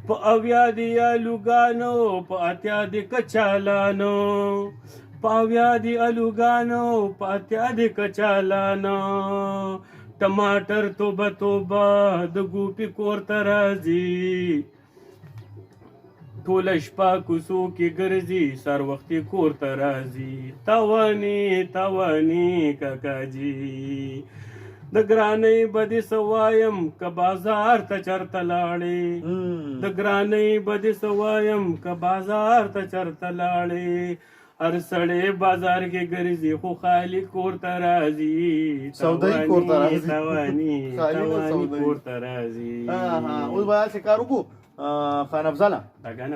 په اویا دي الوګانو په اتیا دي کچالانو په اویا دي الوګانو په اتیا دي کچالانو ټماټر توبه توبه د ګوپی کور ته راځي ټوله شپه کوڅو کې ګرځي سر وختي کور ته راځي تواني تواني کاکاجي د ګرانۍ به دې څه وایم که بازار ته چرته لاړې د ګرانۍ به دې څه وایم که بازار ته چرته لاړې هر سړی بازار کې ګرځي خو خالي کور ته راځي تواني کور ته راځي اوس به داسې کار وکړو خان افضله دا ګانه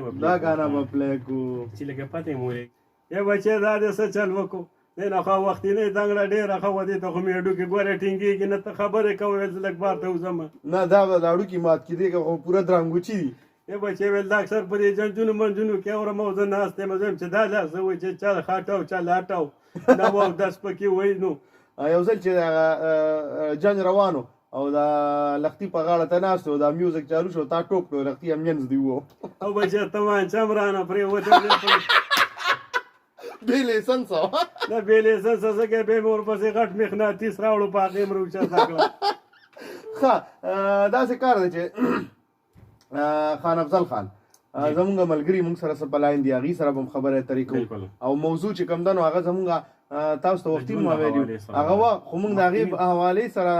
به پلی کړو چې لږه پته یې مولې یا بچې دا دې څه چل وکړو دی نه خوا وختي نه دنګړه ډېره ښه وه دې ته خو مې هډوکې ګورې ټینګېږي نه ته خبرې کوې ویل زه لږ بار ته وځم نه دا به د هډوکي مات کېدې که خو پوره درانګوچي دي ای بچې ویل دا اکثر په دې جنجونو منجونو کې اورم او زه ناست یم زه یم چې دا داسې وایي چې چا خاټو چا لاټو دا و داس پکې وایي نو یو ځل چې جنګ روانو او دا لختي په غاړه ته ناست و دا میوزیک چالو شو تا ټوپ کړو لختي هم منځ دی وو او بچې تمانچه هم رانه پرېوته بې لیسنسه نه بې لیسنسه ځکه بیا مې ورپسې غټ مقناطیس راوړو په هغې مې راوچته کړه ښه داسې کار دی چې خان افضل خان زمونږ ملګري مونږ سره څه په لاین دي هغې سره به هم خبرې اترې کوو او موضوع چې کوم ده نو هغه زمونږ تاسو ته وختي مو ویلي هغه وه خو مونږ د هغې حوالې سره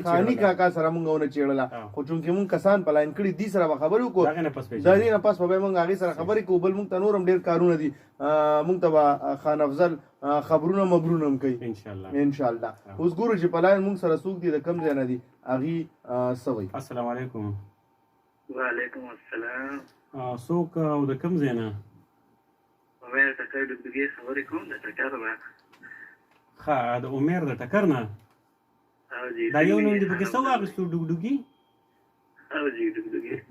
خاني کاکا سره مونږ ونه چېړله خو چونکې مونږ کسان په لاین کړي دي سره به خبرې وکړو د دې نه پس به بیا مونږ هغې سره خبرې کوو بل مونږ ته نور هم ډېر کارونه دي مونږ ته به خان افضل خبرونه مبرونه هم کوي انشاءالله اوس ګورو چې په لاین مونږ سره څوک دي د کوم ځای نه دي هغې څه وایي السلام علیکم وعلیکم السلام څوک او د کوم ځای نه عمر ټکر ډوډوګي خبرې کوم د ټکر نه ښه د عمر د ټکر نه دا یو نوم دې پکې څه واخیستو ډوډوګي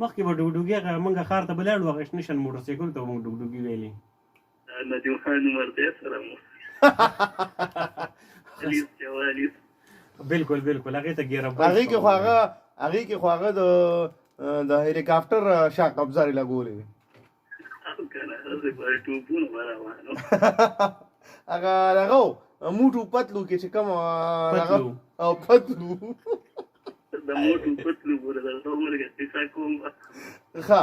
مخکې به ډوډوګي هغه موږ ښار ته به لاړو هغه شنه شن موټرسایکل ته به موږ ډوډوګي ویلې ندیم خان عمر دی سره مو بالکل بالکل هغې ته ګیره هغې کې خو هغه د هلیکاپټر شا قبضه لګولې وي هغه هغه موټو پتلو کې چې کوم او پتلو د موټو پتلو ګوره د عمر کې څه کوم ښه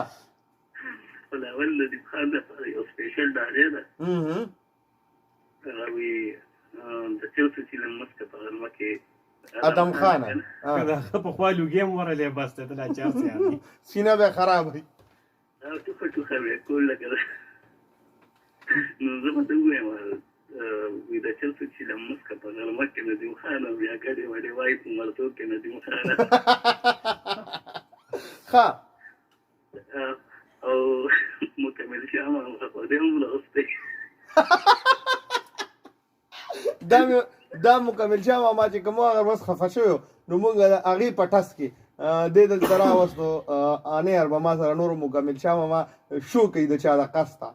ولا د خان د یو سپیشل ډالې ده هغه وی د چوتو چې لمسکه په غرمه کې ادم خان په خوا لوګي هم ورلې بس ته لا چار سي سینه به خراب وي ټوخه به کول لګره نو زه به ته وایم وی د چلته چې لمسکه په غرمه کې ندیم خان بیا کړي وړي وای په مرتو کې ندیم خان ښه او مکمل شامه په دې هم لاسته دا مکمل شامه ما چې کوم هغه ورځ خفه شوی نو موږ د هغې په ټس کې دې دلته راوستو انیر به ما سره نورو مکمل شامه ما شو کوي د چا د قسته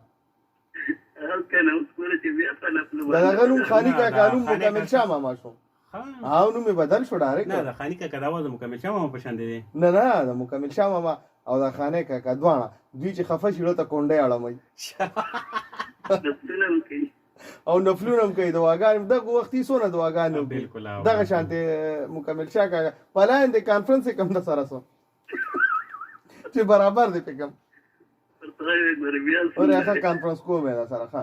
د هغه نوم خاني کاکا نوم مکمل شامه ما شو او نوم یې بدل شو ډایرکټ نه د خاني کاکا دا د مکمل شامه په شان دی نه د مکمل شامه ما او د خاني کاکا دواړه دوی چې خفه شي ته کونډۍ اړموي او نفلونه هم کوي دواګانې دغه وختي څونه دواګانې دغه شانتې مکمل شاه کاکا په لاین د کانفرنس یې کوم د سره څه چې برابر دی پې کوم ورې ښه کانفرنس کوم یې در سره ښه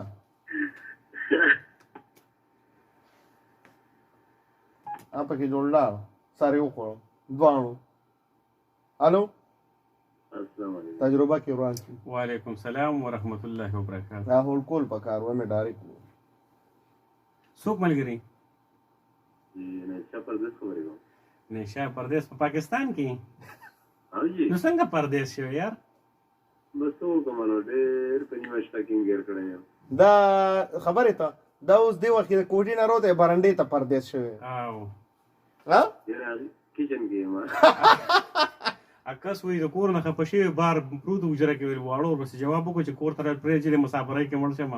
پکې جوړ لاړ سر یې وخوړو دواړو الو تجربه کې وران شي وعلیکم السلام ورحمت الله وبرکاته دا هول کول پکار و مې ډایرکټ څوک ملګري نشه پردیس په پاکستان کې نو څنګه پردیس شو یار بس وکړم نو ډېر په نیمه شپه کې ګیر کړی یم دا خبرې ته دا اوس دې وخت کې د کوټې نه راوتی برنډې ته پردیس شوی او کچن کې یم اکس وایي د کور نه خفه شوی بار پروت حجره کې ویل واړو ورپسې جواب وکړو چې کور ته پرېږدي د مسافرۍ کې مړ شم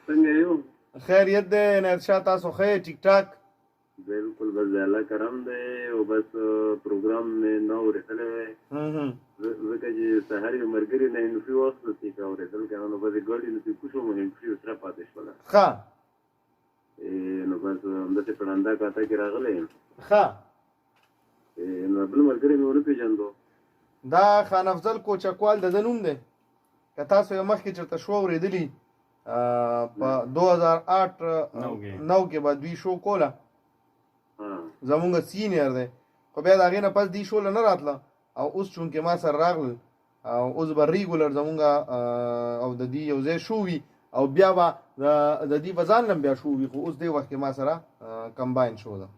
څنګه یو خیریت دی عنایت شاه تاسو ښه ټیک ټاک بالکل بس الله کرم دی او بس پروګرام مې نو ورسلی هر یو ملګري نه انټرویو واخیستل چې اورېدل که نه نو بس ګاډي نه پې کوشو مو انټرویو سره پاتې شوله ښه نو بس همداسې پړنده کاته کې راغلی یم ښه نو بل ملګری مې ونه پېژندو دا خان افضل کوچکوال د ده نوم دی که تاسو یې مخکې چېرته شو اورېدلي په 2008 کې به دوی شو کوله زمونږ سینیر دی خو بیا د هغې نه پس دې شو له نه راتله او اوس چونکې ما سره راغلل او اوس به ریګولر زمونږ او د دې یو ځای شو وي او بیا به د دې به ځان لم بیا شو وي خو اوس دې وخت کې ما سره کمباین شو ده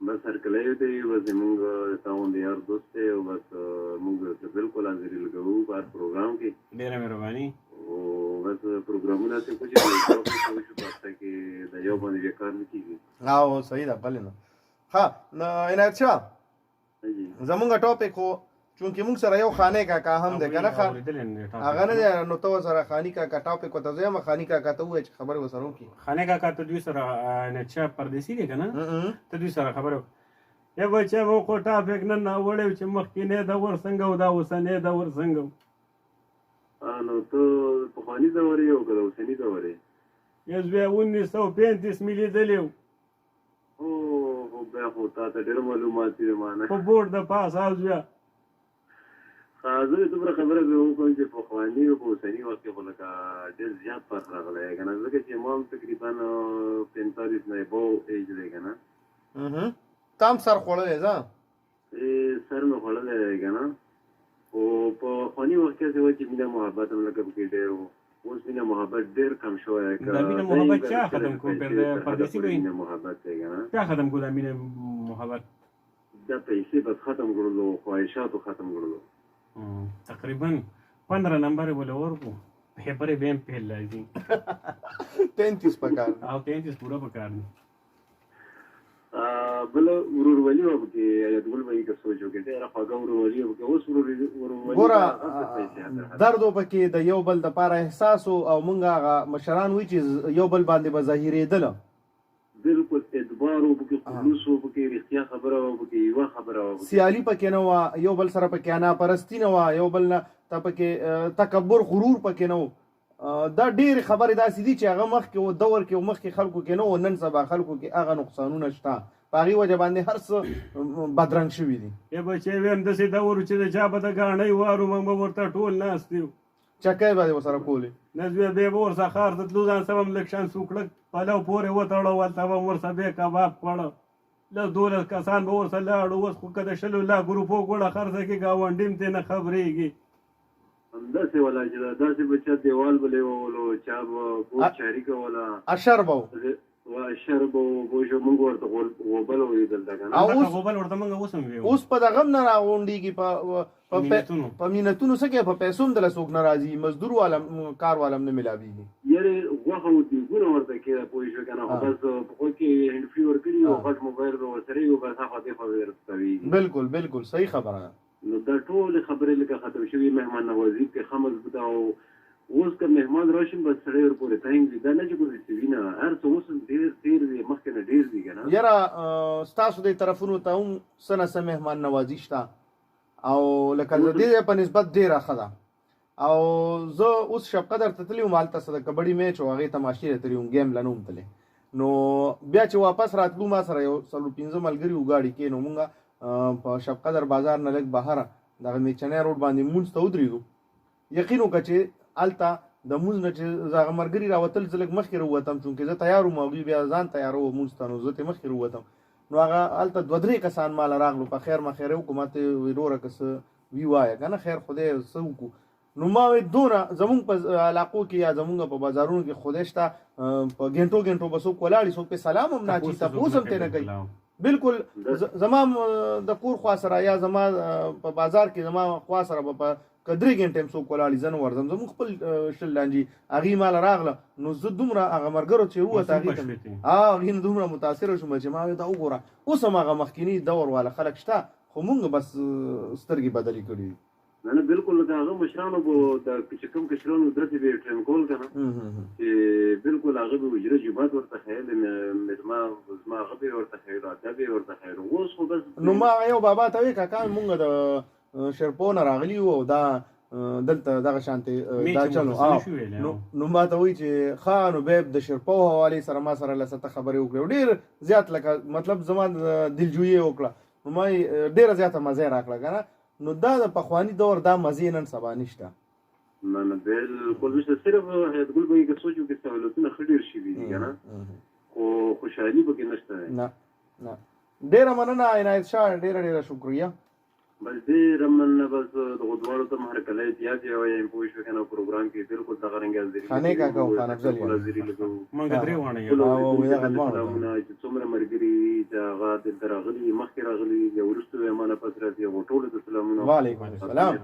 بس هرکلی دی بس زمونږ تاون د یار دوست دی او بس موږ بالکل حاضري لګوو په هر پروګرام کې ډېره مهرباني او بس پروګرامونه چې کوم چې شو پاسته کې د یو باندې بیا کار نه کېږي او صحیح ده بلې نه ښه نو عنایت شاه زمونږ ټاپک خو چونکې موږ سره یو خانې کاکا هم دی که نه هغه نه دی نو ته ورسره خاني کاکا ټاپک ورته زه یم خاني کاکا ته ووایه چې خبرې ورسره وکړي خانې کاکا ته دوی سره نچا پردیسي دی که نه ته دوی سره خبرې یا بچه به خو ټاپک نن راوړی چې مخکینی دور څنګه و دا اوسنی دور څنګه و نو ته پخواني دور یې او که د اوسني دور یې یس بیا 1935 مې لیدلی و بیا خو تا ته ډېر معلومات دي ما نه په بورډ د پاس هاوس بیا زه دومره خبره به وکړم چې پخواني او په اوسني وخت کې خو لکه ډېر زیات فرق راغلی که نه ځکه چې ما هم تقریبا 45 نه ابو ایج دی که نه تا هم سر خوړلی ځه سر مې خوړلی دی که نه خو په پخواني وخت کې داسې وه چې مینه محبت هم لکه پکې ډېر و اوس مینه محبت ډېر کم شوی دا مینه محبت چا ختم کړو پردیسي کوي مینه محبت دی که نه چا ختم کړو دا مینه محبت دا پیسې بس ختم کړلو خواهشاتو ختم کړلو تقریبا 15 نمبر ولې ورکو خبرې به هم پیل راځي 33 پکار او 33 پورا پکار نه بل ورورولي وه پکې ایتګل به یې که سوچ وکړې ډېره خوږه ورورولي وه پکې اوس ورورولي ګوره درد و پکې د یو بل دپاره احساس او موږ هغه مشران وایي چې یو بل باندې به ظاهرېدله بالکل اعتبار و پکې خلوص و پکې رښتیا خبره و پکې یوه خبره و سیالي پکې نه وه یو بل سره پکې اناپرستي نه وه یو بل نه ته پکې تکبر غرور پکې نه و دا ډېرې خبرې داسې دي چې هغه مخکې و دور کې و مخکې خلکو کې نه و نن سبا خلکو کې هغه نقصانونه شته په هغې وجه باندې هر څه بدرنګ شوي دي یا بچې ویم داسې دور چې د چا به د ګاڼۍ وارو موږ به ورته ټول ناست یو چکۍ به یې ورسره کولې نس بیا به ورسره ښار ته تلو ځان سره هم لږ شان سوکړک پلو پورې وتړو هلته به ورسره بیا کباب خوړه 12 کسان به ورسره لاړو اوس خو که د 20 لا ګروپو ګوړه خرڅه کې ګاونډي هم ترې نه خبرېږي همداسې ولا چې داسې به چا دیوال به لیولو چا به بوټ چاري کوله اشر به و اشر به بوشو موږ ورته غوبل ویدل ده که نه غوبل ورته موږ اوس هم ویو اوس په دغه هم نه راغونډېږي په مینتونو څه کوي په پیسو هم دله څوک نه راځي مزدور والا کار والا هم نه ملاوېږي یارې غوښه و دیګونه ورته کېده پوه شوې که نه خو بس په خو کې هینډفري ورکړي او غټ موبایل به ورسره وي بس هخوا دېخوا به ورته کوېږي بالکل بالکل صحیح خبره ده نو دا ټولې خبرې لکه ختم شوي مهمان نوازي کې ښه مضبوطه او اوس که مهمان راشي بس سړی ورپورې تنګ وي دا نه چې کوم سوي نه هر څه اوس ډېر تېر دي مخکې نه ډېر دي که نه یاره ستاسو دې طرفونو ته هم څه نه څه مهمان نوازي شته او لکه د دې په نسبت ډېره ښه ده او زه اوس شب قدر ته تللی وم هلته څه د کبډي میچ و هغې تماشې ته تللی وم ګیم له نه وم تللی نو بیا چې واپس راتلو ما سره یو 4-5 ملګري و ګاډي کې نو مونږ په شب قدر بازار نه لږ بهره دغه میچنی روډ باندې مونځ ته ودرېږو یقین وکړه چې هلته د مونځ نه چې هغه ملګري راوتل زه لږ مخکې راووتم چونکې زه تیار وم هغوی بیا ځان تیاروه مونځ ته نو زه ترې مخکې راووتم نو هغه هلته 2-3 کسان ماله راغلو په خیر مخیر یې وکړو ما ته یې وروره که څه وي وایه که نه خیر خدای څه وکړو نو ما وایي دونه زمونږ په علاقو کې یا زمونږ په بازارونو کې خدای شته په ګنټو به څوک ولاړي څوک پې سلام هم نه اچي تپوس هم ترې نه کوي بالکل زما د کور خوا سره یا زما په بازار کې زما خوا سره به په 3 غنټې هم څوک ولاړي زه نه ورځم زموږ خپل شل لانجې هغې ماله راغله نو زه دومره هغه ملګرو چې ووت هغې ته هغې نه دومره متاثره شوم چې ما وایي دا وګوره اوس هم هغه مخکیني دور والا خلک شته خو مونږ بس سترګې بدلې کړي دي نه بالکل لکه هغه مشرانو به د چې کوم کشرانو داسې به یې ټرین کول که نه چې بالکل هغه به وجره جومات ورته خیل زما هغه به یې ورته خیل ادا به یې ورته خیل اوس خو بس نو ما یو بابا ته وایي کاکا مونږ د شرپو نه راغلي وو او دا دلته دغه شانتي مې دا چې چلو مختصر نشو ویلی، نو ما ته وایي چې ښه نو بیا د شرپو حوالې سره ما سره لسته خبرې وکړې ډېر زیات لکه مطلب زما دلجویي وکړه نو ما ډېره زیاته مزه راکړه که نه نو دا د پخواني دور دا مزې نن سبا نشته نه بالکل نشته صرف هیدګل به یې که سوچ وکړي سهولتونه ښه ډېر شوي دي که نه خو خوشحالي پکې نشته نه نه ډېره مننه عنایت شاه ډېره شکریه بس ډېره مننه بس دغو دواړو ته مو هرکلی احتیاط یې وایم پوه شوې که نه پروګرام کې بالکل دغه رنګ حاضري خانې کاکا او خان افضل موږ درې واڼه یو سلامونه چې څومره ملګري چې هغه دلته راغلي مخکې راغلي یا وروسته وی ما نه پس راځي هغو ټولو ته سلامونه وعلیکم السلام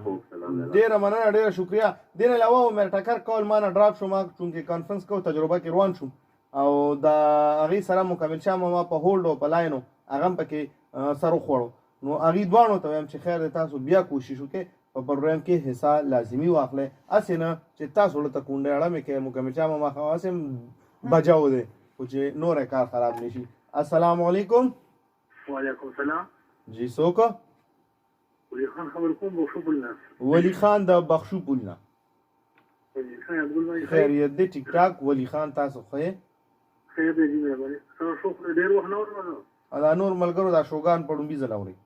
ډېره مننه ډېره شکریه دې نه علاوه مې ټکر کول ما نه ډراپ شوم چونکې کانفرنس کو تجربه کې روان شوم او د هغې سره مکمل شاه ماما په هولډ او په لاین هغه هم پکې سر وخوړو نو هغې دواړو ته وایم چې خیر دی تاسو بیا کوشش وکړئ په پروګرام کې حصہ لازمي واخلئ هسې نه چې تاسو ورته کونډې اړه مې کوئ مکمل شاه ماما خو هسې هم بجاو دی خو چې نوری کار خراب نه شي السلام علیکم وعلیکم السلام جی څوک ولی خان خبر کوم بخشو پلنا ولی خان د بخشو پلنا خیریت دی ټیک ټاک ولی خان تاسو خو خیر دی جی مهرباني تاسو شو ډېر وخت نه ورغلو دا نور ملګرو دا شوګان په ډومبي ځل اوري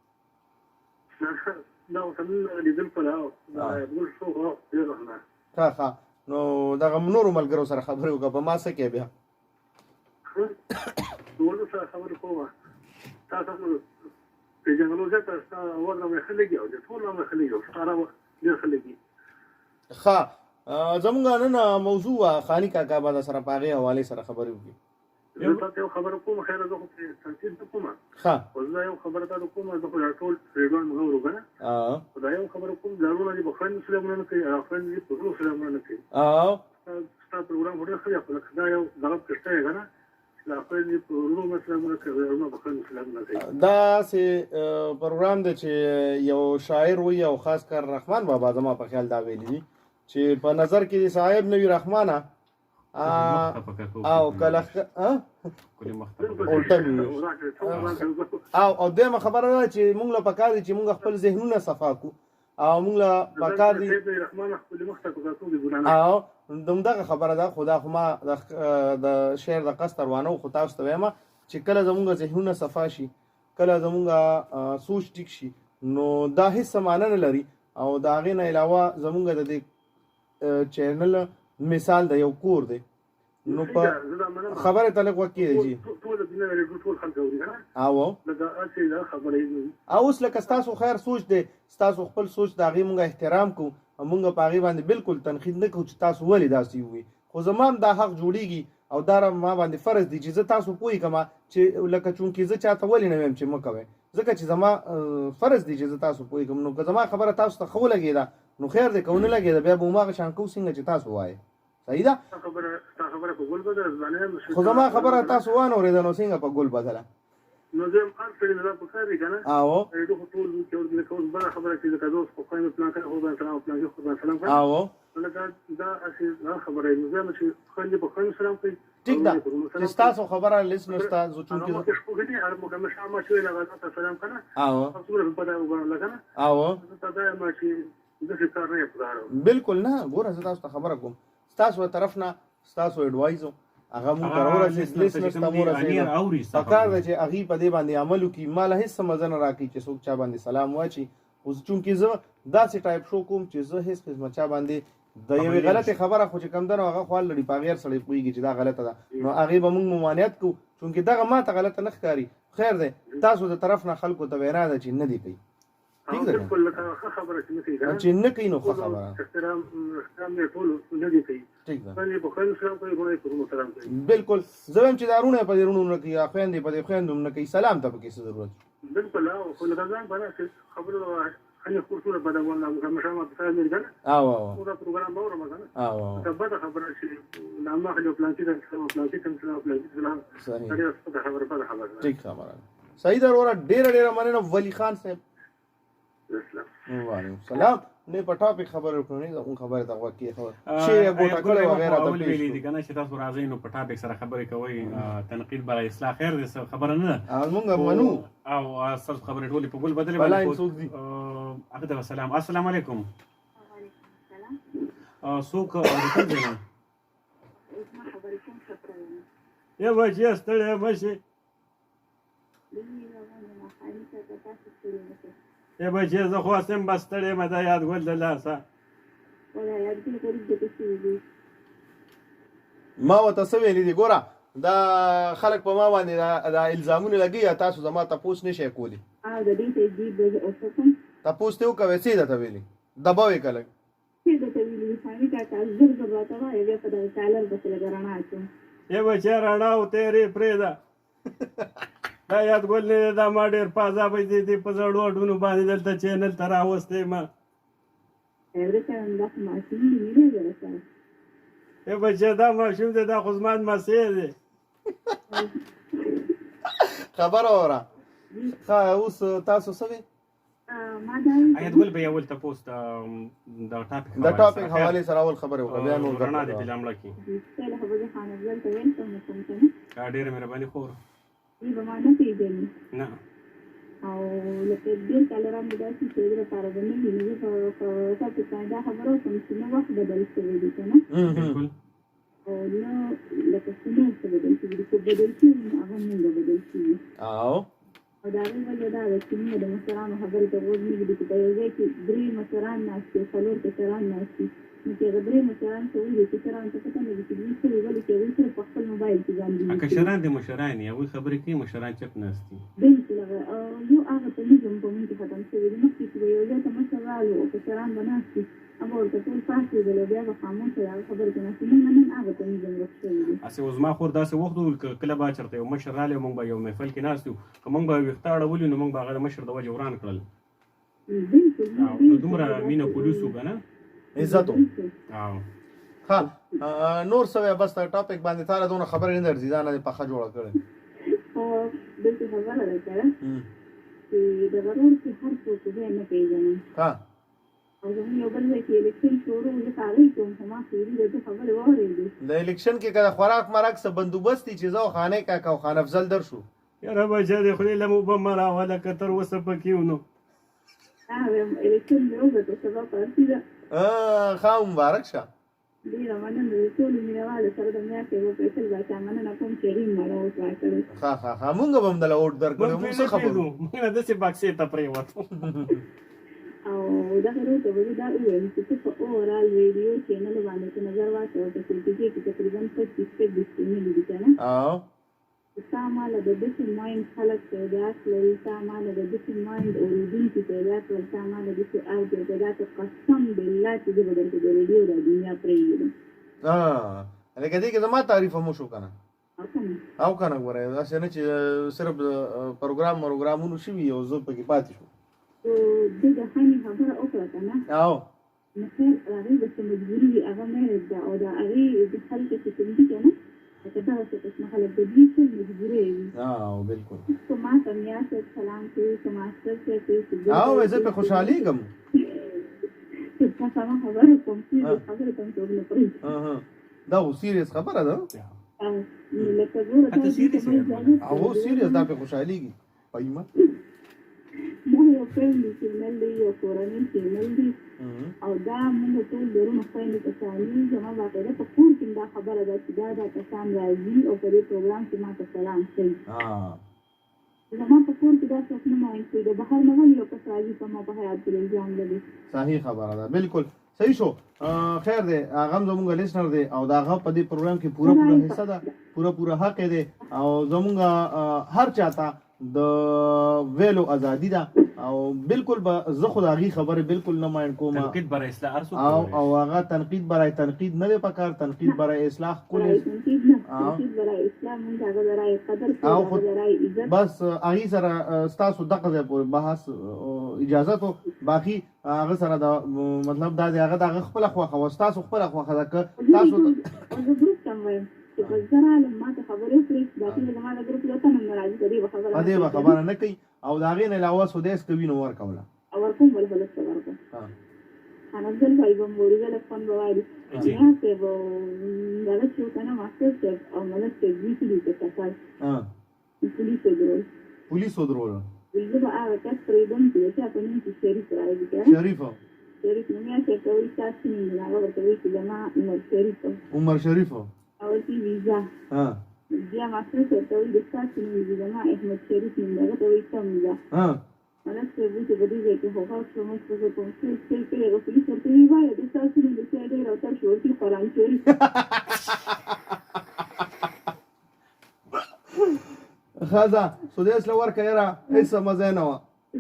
دا وسمن لیدل پلاو دا ټول شو ډېر وخت نه ښه نو دغه نورو ملګرو سره خبرې وکړه په ما څه کې بیا ټول سره خبرې کومه تاسو په جنګلو ځای تاسو ورنه مې خلګي او ټول مې خلګي او سره ډېر خلګي ښه زموږ نن موضوع خاني کاکا به سره په هغې حوالې سره خبرې وکړي یو خبره کوم خیر زه خو تنقید کوم ښه اوس دا یو خبره تا کوم زه خو ټول ریډوان مغور وګنه دا یو خبره کوم ضروري دی بخښنه سلامونه نه کوي افغان دي په ټول سلامونه نه کوي ستا پروګرام هډه خو خپل دا یو دغه کشته یې کنه لا افغان دي په ټول سلامونه کوي او بخښنه سلامونه کوي دا سه پروګرام د چې یو شاعر وي او خاص کر رحمان بابا زما په خیال دا ویلي دي چې په نظر کې صاحب نوی رحمانه او کله او دغه خبره ده چې موږ له پکار دي چې موږ خپل ذهنونه صفا کو او موږ له پکار دي او دغه خبره ده خدا خو ما د شعر د قصد روانو خو تاسو ته وایم چې کله زموږ ذهنونه صفا شي کله زموږ سوچ ټیک شي نو دا هیڅ معنی نه لري او دا غي نه علاوه زموږ د چینل مثال د یو کور دی نو په خبره تعلق وکړي جی او اوس لکه تاسو خیر سوچ دی تاسو خپل سوچ د هغې مونږ احترام کوو مونږ په هغې باندې بالکل تنقید نه کوو چې تاسو ولې داسې ووي خو زما هم دا حق جوړیږي او دا ما باندې فرض دی چې زه تاسو پوهی کما چې لکه چونکې زه چاته ولې نه ویم چې مه کوئ ځکه چې زما فرض دی چې زه تاسو پوهی کوم نو که زما خبره تاسو ته ښه ولګېده نو خیر دی که ونه لګېده بیا به هماغه شان کوو څنګه چې تاسو وایئ صحیح ده خو زما خبره تاسو وانه اورېده نو څنګه په ګل بدله نو زه هم هر سړي نه دا پکار دی که نه او ټول لکه اوس بله خبره چې لکه زه اوس په خویندو پلان کوي خو باندې سلام پلان کوي خو باندې سلام کوي او دا هسې دا خبره نو زه چې خویندې په خویندو سلام کوي ټیک ده چې ستاسو خبره لیست نه ستا زه چونکې هر مکمل شاه ما چې هغه ته سلام کنه او څومره په دا وګڼل کنه او ته دا ما چې دغه کار نه پکاره بالکل نه ګوره زه تاسو ته خبره کوم ستاسو طرف نه ستاسو ایډوایزو هغه مونږ ضرور چې لیست نه ستمور په کار دی چې هغې په دې باندې عمل وکړي ما له هېڅ مزه نه راکړي چې څوک چا باندې سلام واچي اوس چونکې زه داسې ټایپ شو کوم چې زه هېڅ قسمه چا باندې د یوې غلطې خبره خو چې کم ده نو هغه خو لري په غیر سړی پوهېږي چې دا غلطه ده نو هغې به مونږ ممانعت کوو چونکې دغه ما ته غلطه نه ښکاري خیر دی تاسو د طرف نه خلکو ته وینا ده چې نه دي کوي ټیک ده چې نه کوي نو ښه خبره بالکل زه وایم چې دا رونه په دې رونو نه کوي خویندې په دې خویندو نه کوي سلام ته پکې څه ضرورت بالکل خو لکه ځان باندې خبره خلي خورسونه په دغه ونه مشامه په ځای نه او دا پروګرام باور مګنه او دا به خبره چې نامه خلي پلان کې د پلان کې سلام صحیح خبره ټیک خبره صحیح ده وروره ډېره مننه ولی خان صاحب وعلیکم السلام نه په ټاپک خبرې وکړو نه اون خبره ته وکړي خو شی ګوټه کړو وغیرہ د پیښ دي کنه چې تاسو راځئ نو په ټاپک سره خبرې کوئ تنقید برای اصلاح خیر دې خبره نه مونږ منو او اصل خبرې ټولې په ګل بدلې باندې هغه ته سلام السلام علیکم څوک اورېدل دی نه یا بچیه ستړی مه شي یا بچیه زه خو هسې یم بس ستړی یم دا یادګل د لاسه ما ورته څه ویلي دي ګوره دا خلک په ما باندې دا الزامونه لګي تاسو زما تپوس نشئ کولی تپوس ته وکوئ څه درته ویلي دباو یې که لږ یا بچیه رڼا او تیرې پرېږده دا یادګل نه دی دا ما ډېر پازابی دی په زړو اډونو باندې دلته چینل ته راوستی ما ای بچه دا ماشوم دی دا خو زما لمسی دی خبره وره ښه اوس تاسو څه وی یادګل به یې اول تپوس د ټاپک حوالې سره اول خبرې وکړه بیا نور رڼا دی پې لمړه کړي ډېره مهرباني خور نه او لکه ډېر کاله وړاندې داسې چې د لپاره به نه وي نو زه په تاسو باندې دا خبره وکړم چې نه وخت بدل شوی دی که نه بلکل او نه لکه څه نه څه بدل شوي دي خو بدل شوي نو هغه مونږ بدل شوي او د هغې وجه دا ده چې مونږ د مشرانو خبرې ته غوږ نه ږدو چې په یو ځای کې 3 مشران ناست دي 4 کشران ناست دي نو چې هغه 3 مشران څه وایي کشرانو ته پته نه وي چې دوی څه وایي ولې چې هغوی صرف په خپل موبایل کې ځان دي کشران دي مشران یې هغوی خبرې کوي مشران چپ ناست دي بلکل یو هغه تنظیم په مونږ کې ختم شوی دی مخکې چې به یو ځای ته مشر رالو او کشران به ناست دي هغه ورته ټول پاڅېدل او بیا به خاموشه د هغه خبرې ته ناست دي مونږ نن هغه تنظیم ورک شوی دی هسې اوس زما خور داسې وخت وویل که کله به چېرته یو مشر رالی مونږ به یو محفل کې ناست یو که مونږ به ویښته اړولي نو مونږ به هغه د مشر د وجې وران کړل نو دومره مینه پولیس وو که نه عزت او ها نور څه وی بس ټاپک باندې تاله دونه خبرې نه درځي ځان دې پخه جوړه کړې دلته خبره ده که چې د غرور کې هر څوک ځای نه پېژنم ها او زموږ یو بل ځای کې الیکشن شروع زه هغې کوم خو ما خیري د ده خبرې واورېدې د الیکشن کې که د خوراک مرک څه بندوبست دي چې زه او خانې کاکا او خان افضل در شو یاره بچه د خولې له مو به مه راوله که تر اوسه پکې و نو الیکشن مې وګټو سبا پارټي ده ښه مبارک شه ډېره مننه د ټولو مینهوالو سره د میاشتې یو فیصل باچا مننه کوم چې ریم مړه اوس راکړی ښه مونږ به هم دله اوټ درکړو مونږ څه خبرو مونږ نه داسې باکسې ته پرېوتو او دغه ورته به زه دا ووایم چې ته په اوورال ریډیو چینل باندې ته نظر واچوه په سلټیجې کې تقریبا 25 چینلې دي که نه او ستا ماله د داسې مایند خلک پیدا کړل ستا ماله د داسې مایند اورېدونکي پیدا کړل ستا ماله داسې اورډیو پیدا کړل قسم بالله چې زه به درته د ریډیو دا دنیا پرېږدم لکه دې کې زما تعریف هم وشو که نه او که نه او که نه ګوره داسې نه چې صرف پروګرامونو شوي او زه پکې پاتې شو ده د خانې خبره وکړه که نه او نو خیر هغې به څه مجبوري وي هغه میرج ده او د هغې د خلکو چې کوم دي که نه لکه دغسې قسمه خلک د دوی څه مجبورۍ وي او بلکل که ما ته میا صاحب سلام کوي که ماسټر صاحب کوي او زه پې خوشحالېږم چې قسمه خبره کوم سیریس خبرې ته هم څوک نه پرېږدي دا خو سیریس خبره ده لکه ګوره هته سیریس او سیریس دا پې خوشحالېږي پایمه دا یو فرینډلی چینل دی یو کورنۍ چینل دی او دا موږ ټول درونه خویندې کساني زما باقاعده په کور کې دا خبره ده چې دا کسان راځي او په دې پروګرام کې ما ته سلام کوي زما په کور کې دا څوک نه مایند کوي د بهر نه ولې یو کس راځي په ما په حیات کې الزام لګي صحیح خبره ده بلکل صحیح شو خیر دی هغه هم زمونږ لیسنر دی او د هغه په دې پروګرام کې پوره حصه ده پوره حق دی او زمونږ هر چاته د ویلو ازادي ده او بالکل به زه خو د هغې خبرې بالکل نه مایند کوم تنقید برای اصلاح هر څوک او هغه تنقید برای تنقید نه دی پکار تنقید برای اصلاح کول او بس هغې سره ستاسو دغه ځای پورې بحث اجازت و باقي هغه سره د مطلب دا دی هغه د هغه خپله خوښه وه ستاسو خپله خوښه ده که تاسو چې په زر عالم ما ته خبرې وکړي باقي زما د ګروپ یو تن هم نه راځي په دې به خبره نه کوي او د هغې نه علاوه سودیس کوي نو ورکوله او ورکوم بل هلک ته ورکړه خانافضل صاحب هم وړي فون به وایي نیا صاحب دغه چې ورته نه ماسټر صاحب او ملک صاحب دوی څه دي چې کسر پولیس ودرول زه به هغه کس پرېږدم چې د چا په نوم کې شریف راځي که شریف شریف نوم یې چېرته وایي ستاسو نوم دی هغه ورته وایي چې زما عمر شریف عمر شریف او ورته ویزا بیا ماسره چېرته وایي د ستاسو نوم دی زما احمد شریف نوم دی هغه ته وایي سمزه ملک صاحب وایي چې په دې ځای کې خو غږ شو موږ په پولیس کې هغه پولیس ورته وایي وایه د ستاسو نوم دی چې ډېر اوتر شو ورته قرآن شریف ښځه سودیس له ورکه یاره هېڅ مزه نه وه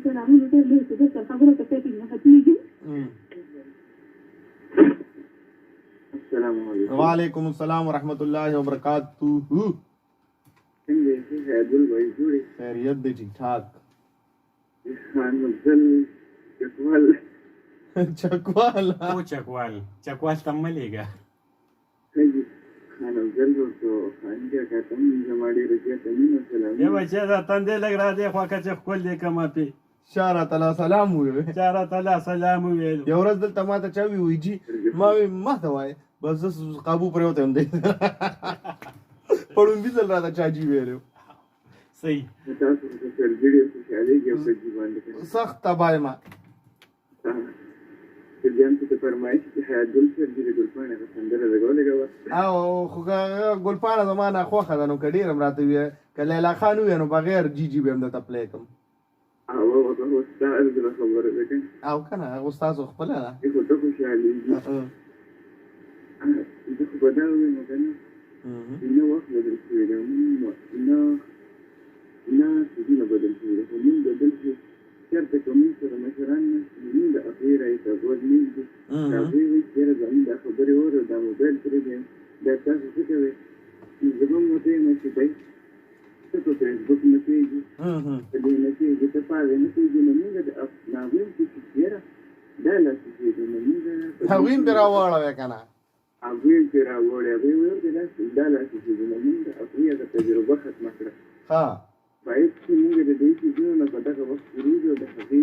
سلامونه ډېر ډېر سودیس سره خبره ته پېټینګ نه ختمېږي السلام علیکم وعلیکم السلام ورحمۃ اللہ وبرکاتہ څنګه یې عبدل بھائی جوړې خیریت دی ٹھیک ٹھاک خان افضل چکوال چکوال چکوال ته مه لېږه خان افضل ورته خان کاکا ته هم زما ډېره زیاته مینه سلام یو بچی دا تندې لږ را دې خوا که چې ښکل دې کمه پې چا راته لا سلام وویل چا راته لا سلام وویل یو ورځ دلته ما ته چا ووایي جي ما وایي ما ته وایي بس زه قابو پرېوتی یم دی پړومبي ځل راته چا جي ویلی صحیح تاسو ورته سر ډېرې خوشحالېږي او په جي باندې سخت تباه یم جان ته فرمایش چې حیات ګل سر دې د ګلپاڼې هغه سندره لګولې وه او خو ګلپاڼه زما نه خوښه ده نو که ډېر هم راته ووایه که لیلا خان ووایه نو بغیر جي جي به هم درته پلی کړم ستا زړه خبره ده که او که نه هغه ستاسو خپله ده خو ته خوشحالېږي زه خو به دا ووایم که نه نه وخت بدل شوی دی نه څیزونه بدل شوي دي خو مونږ بدل شو چېرته که مونږ سره مشران نشي مونږ د هغې رایې ته غوږ نه ږدو هغوی وایي چې یاره زمونږ دا خبرې واورو دا موبایل پرېږدئ دا تاسو څه کوئ زه به هم ورته یم چې دی ته په فیسبوک نه پوهېږي په دې نه پوهېږي ته په هغې نه پوهېږي نو مونږ د هغوی هم چې یاره دا لاسې کېږي نو مونږ هغوی هم پرې راواړوې که نه هغوی هم پرې راوړی هغوی ویل چې دا لاسې کېږي نو مونږ د هغوی هغه تجربه ختمه کړه باید چې مونږ د دې څیزونو نه په دغه وخت کې وروځو د هغې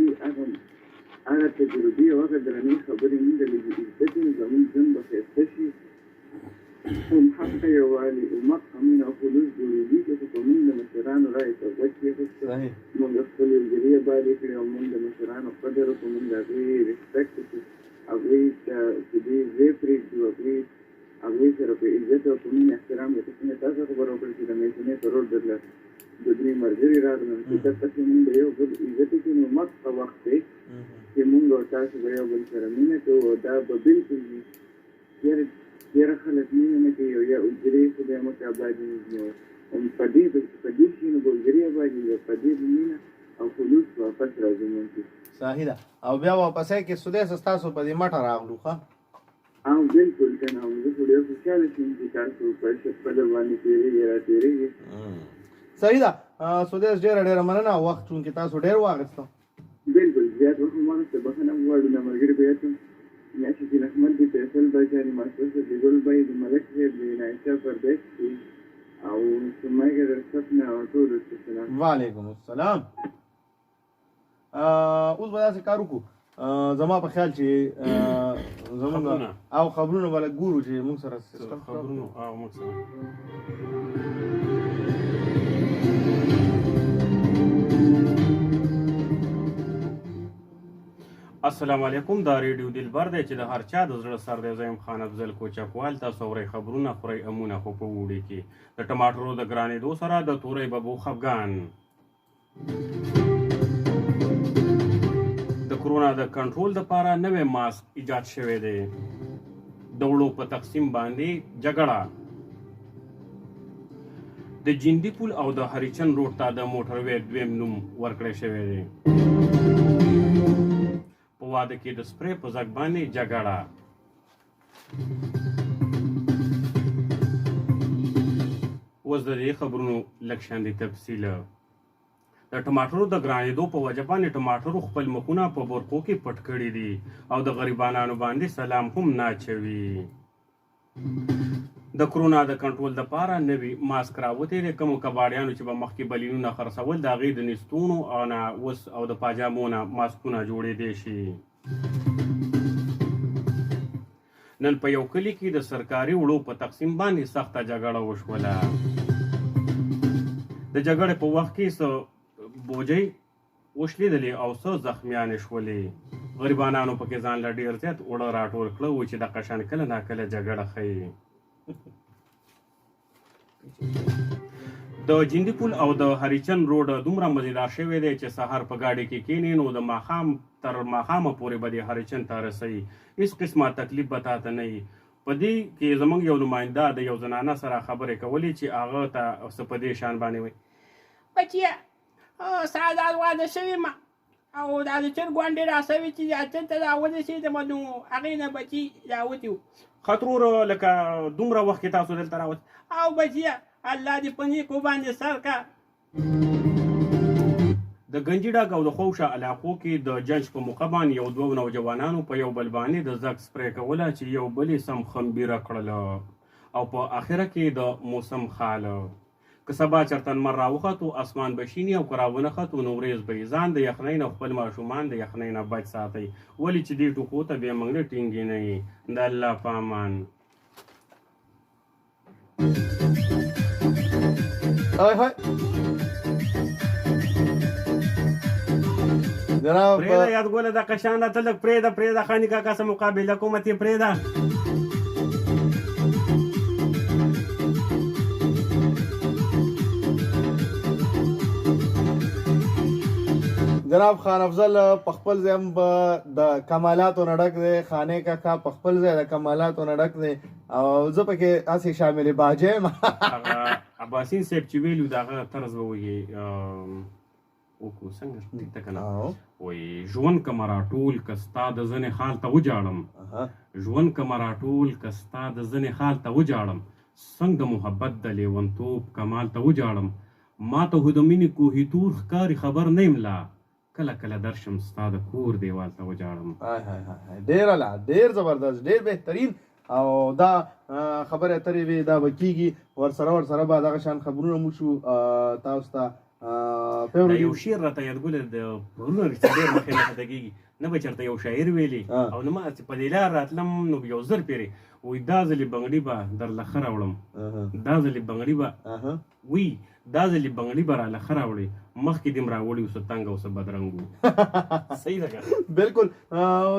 هغه تجربې او هغه درنې خبرې مونږ لږ زده کړو زموږ ژوند به ښایسته شي هم حق یووالي امت امین او خلوص جوړېږي چې په مونږ د مشرانو رایې ته غوږ کېښوده مونږ خپل ملګري ابادې کړې او مونږ د مشرانو قدر وکړو مونږ د هغوی رسپیکټ وکړو هغوی ته چې دوی ځای پرېږدو هغوی سره په عزت او په مینه احترام لکه څنګه تاسو خبره وکړه چې د میاشتنۍ په روډ درله د درې ملګري راغلل چې دلته مونږ د یو بل عزت وکړو نو مخته وخت دی چې مونږ او تاسو به یو بل سره مینه کوو او دا به بلکل وي ډېره خلک مینه نه کوي او یا اجرې خو بیا مکې ابادي نو په دې شي نو به اجرې ابادي وي په دې مینه او خلوص واپس راځي مونږ کې صحیح ده او بیا واپسۍ کې سودیس ستاسو په دې مټه راغلو ښه بلکل که نه زه خو ډېر خوشحاله شوم چې تاسو په در باندې تېرېږي را تېرېږي صحیح ده سودیس ډېره مننه وخت چونکې تاسو ډېر واخیستو بلکل زیات وخت مو واخیسته بخښنه هم غواړو د ملګري په یاد میاشت دین احمد دی فیصل بای جاني ماسټر صاحب ګل بای د ملک صاحب دی نایشا پردیس دی او سمایګر رسپنا او ټول رسپنا وعلیکم السلام اوس به داسې کار وکړو زما په خیال چې زمونږ او خبرونه به لږ ګورو چې موږ سره خبرونه او موږ سره السلام علیکم دا ریډیو دلبر دی چې د هر چا د زړه سر دی زه یم خان افضل کوچکوال تاسو اورئ خبرونه خورئ امونه خو په اوړي کې د ټماټرو د ګرانېدو سره د تورۍ ببو خفګان د کرونا د کنټرول دپاره نوی ماسک ایجاد شوی دی د وړو په تقسیم باندې جګړه د جندي پل او د هریچن روډ ته د موټروې دویم نوم ورکړی شوی دی په واده کې د سپری په ځګ باندې جګړه اوس د دې خبرونو لږ شاندې تفصیل د ټماټرو د ګرانېدو په وجه باندې ټماټرو خپل مخونه په برقو کې پټ کړي دي او د غریبانو باندې سلام هم نه اچوي د کرونا د کنټرول دپاره نوي ماسک راوتی دی کومو کباړیانو چې به مخکې بلینونه خرڅول د هغې د نیستونو او د پاجامو نه ماسکونه جوړېدی شي نن په یو کلي کې د سرکاري وړو په تقسیم باندې سخته جګړه وشوله د جګړې په وخت کې څه بوجۍ وشلیدلې او څه زخمیانې شولې غریبانانو پکې ځان له ډېر زیات اوړه راټول کړه و چې دغه شان کله ناکله جګړه ښیي. د جندي پل او د هریچند روډ دومره مزیدار شوی دی چې سهار په ګاډي کې کینې نو د ماښام تر ماښامه پورې به د هریچند ته رسوي. هېڅ قسمه تکلیف به تا ته نه وي. په دې کې زموږ یو نماینده د یو زنانه سره خبرې کولې چې هغه ته څه په دې شان باندې وایي: بچیه سعادت واده شوي ما او د هریچند ګوندې راسوي چې هریچند ته راورسېدم نو هغې نه بچي راوتي وو. خطرور لکه دومره وخت کې تاسو دلته راوت او بچیه الله دې په نیکو باندې سر کا. د ګنجي ډاګ او د خوشه علاقو کې د جنج په موقع باندې یو دوه نوجوانانو په یو بل باندې د زګ سپری کوله چې یو بل یې سم خمبیره کړله او په آخره کې د موسم خاله. که سبا چرته لمر راوخت اسمان به شیني او که راونخت نو ورېځ به یې ځان د یخنۍ نه خپل ماشومان د یخنۍ نه بچ ساتئ ولې چې دې ټوکو ته بیا موږ نه ټینګې نه یي. د الله په امان. جناب پرېږده یادګله د قشان ته لږ پرېږده خاني کاکا سره مقابله کومه تې پرېږده. جناب خان افضل په خپل ځای هم د کمالاتو نه ډک دی. خانې کاکا په خپل ځای د کمالاتو نه ډک دی او زه پکې هسې شامل باجه یم. عباسین صاحب چې ویلو د هغه طرز به وایي وکړو څنګه ټیک ده که نه وایي ژوند که مراټول که ستا د ځنې حال ته وجاړم ژوند که مراټول که ستا د ځنې حال ته وجاړم څنګه د محبت د لیونتوب کمال ته وجاړم ما ته خو د مینې کوهیتور ښکاري خبر نه یم لا کله کله درشم ستا د کور دیوال ته وجاړم. ډېر لا ډېر زبردست ډېر بهترین او دا خبرې اترې وې دا به کېږي ورسره به دغه شان خبرونه مو شو تاسو ته. یو شعر راته یادګله د پرونه رښتیا ډېر مخکې نه پته کېږي نه به چېرته یو شاعر ویلي او نه ما چې په دې لار راتلم نو یو زر پیرې وایي دا ځلې بنګړي به درله ښه راوړم دا ځلې بنګړي به وی دا ځلې بنګړي به راله ښه راوړې مخکې دې م راوړي اوسه تنګ اوسه بدرنګ وو. صحیح ده بالکل.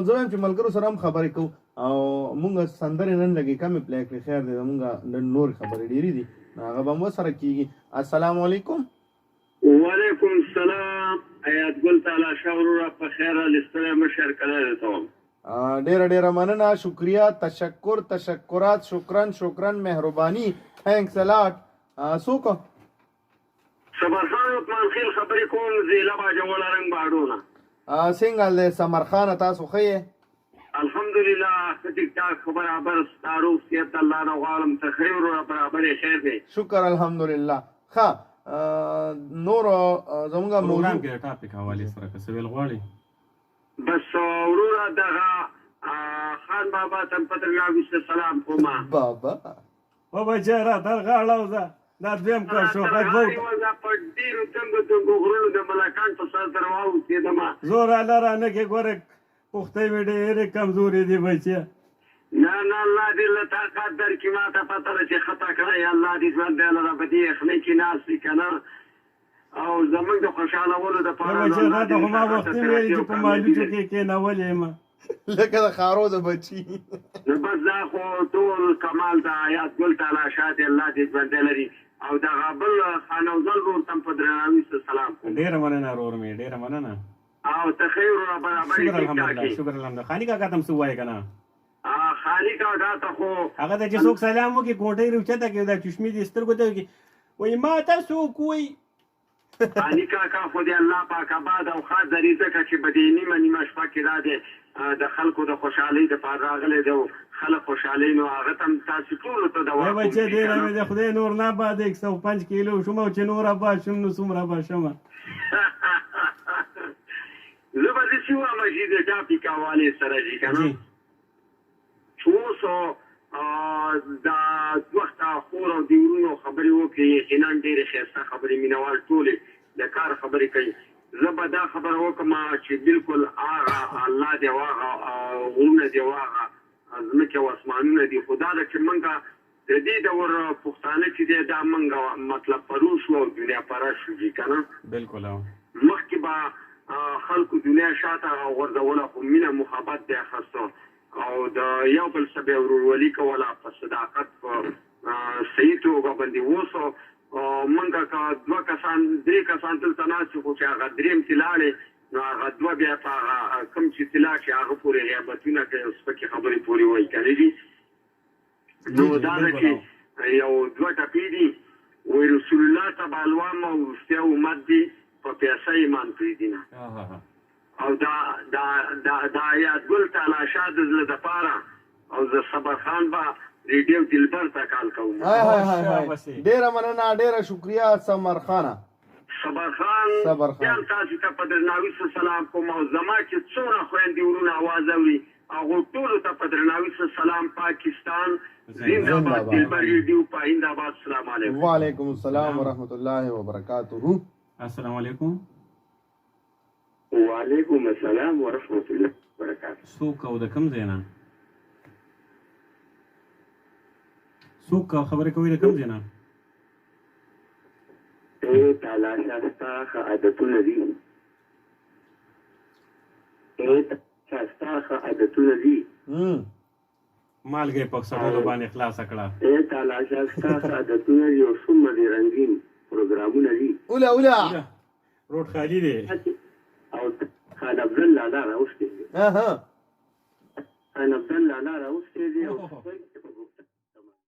زه وایم چې ملګرو سره هم خبرې کوو او مونږ سندرې نن لګې کمې پلی کړې خیر دی مونږ نن نور خبرې ډېرې دي هغه به هم ورسره کېږي. السلام علیکم. وعلیکم السلام. ایادګل تعالی شاه وروره په خیر لستړی مشر کله درته وم. ډېره مننه شکریه تشکرات شکرن مهرباني تھینکس ا لاټ. څوک صبرخان عثمان خیل خبرې کوم زیله باجوړه رنګ باډونه څنګه حال دی سمرخانه تاسو ښه یې؟ الحمدلله ښه ټیک ټاک خو برابر ستا روغ صحت الله نه غواړم ته ښه وروره برابر یې خیر دی شکر الحمدلله. ښه نور زمونږ پروګرام کې د ټاپک حوالې سره که څه ویل غواړې بس وروره دغه خان بابا ته په درناوي سلام کوم. بابا بچی راته غاړه وځه دا دویم کار شو په ډېرو تنګو غرونو د ملاکان په سر سره واوسېدم زور الله رانه کې ګوره پختۍ مې ډېرې کمزورې دي بچیه. نه الله دې له طاقت درکړي ما ته پته ده چې خطا کړی الله دې ژوند دی لره په دې یخنۍ کې ناست وي که نه او زموږ د خوشحالولو دپاره بچیه دا ته خو ما وختي ویلي چې په مالوچو کې کېنولې یم لکه د خارو د بچي. نو بس دا خو ټول کمال د ایادګل تعالی شاه دی الله دې ژوندی لري او دغه بل خان افضل ورور ته په درناوي سلام کوم. ډېره مننه ورور مې ډېره مننه او ته ښه وروره برابر شکر الحمدلله شکر الحمدلله. خاني کاکا ته هم څه ووایې که نه خالي کاکا ته خو هغه ته چې څوک سلام وکړي کوټۍ روچته کړي دا چشمې دې سترګو ته وکړي وایي ما ته څوک وایي خالي کاکا خو دې الله پاک آباد او خاص دري ځکه چې په دې نیمه شپه کې دا دی د خلکو د خوشحالۍ دپاره راغلی دی خلک خوشحالۍ نو هغه ته هم تاسې ټولو ته دوا کوم. بچی ډېره مې د خدای نور نه آباد 105 کیلو شوم او چې نور آباد شوم نو څومره آباد شومه. زه به داسې وایم چې د ټاپک حوالې سره چې که نه چې اوس دا وخته خور او د ورونو خبرې وکړي یقینا ډېرې ښایسته خبرې مینوال ټولې د کار خبرې کوي. زه به دا خبره وکړم چې بالکل هغه الله دی او هغه غرونه دی او هغه ځمکې او اسمانونه دي خو دا ده چې موږ د دې دور پښتانه چې دی دا موږ مطلب پرو شو او دنیا پره شو جي که نه بالکل مخکې به خلکو دنیا شاته غورځوله خو مینه محبت دی اخیستو او د یو بل سره به ورورولي کوله په صداقت په صحیح توګه باندې اوسو موږ که 2 کسان 3 کسان دلته ناست خو چې هغه درېیم چې لاړې نو هغه 2 بیا په هغه کوم چې طلا چې هغه پورې غیبتونه کوي اوس پکې خبرې پورې وایي که نه دي نو دا ده چې یو 2 ټپې دي وایي رسول الله ته به الوام او وروستی امت دي په پیسه ایمان پرېږدي نه او دا آیات ګل تعالی شاه د زړه دپاره او زه صبر خان به ریډیو دلبر ته کال کوم ډېره مننه ډېره شکریه سمر خانه صبر خان یم تاسو ته په درناوي سره سلام کوم او زما چې څومره خویندې ورونه اواز اوري هغو ټولو ته په درناوي سره سلام پاکستان زنده‌باد دلبر ریډیو پاینده آباد السلام علیکم وعلیکم السلام ورحمۃ الله وبرکاتہ السلام علیکم وعلیکم السلام ورحمۃ الله وبرکاتہ څوک او د کوم ځای نه څوک خبرې کوي د کوم ځای نه تعالی شاستا ښه عادتونه دي شاستا ښه عادتونه دي مالګې په سړولو باندې خلاصه کړه تعالی شاستا ښه عادتونه دي او څومره دي رنګین پروګرامونه دي اوله روډ خالي دی او خان افضل لالا راوستي دي خان افضل لالا راوستي دي او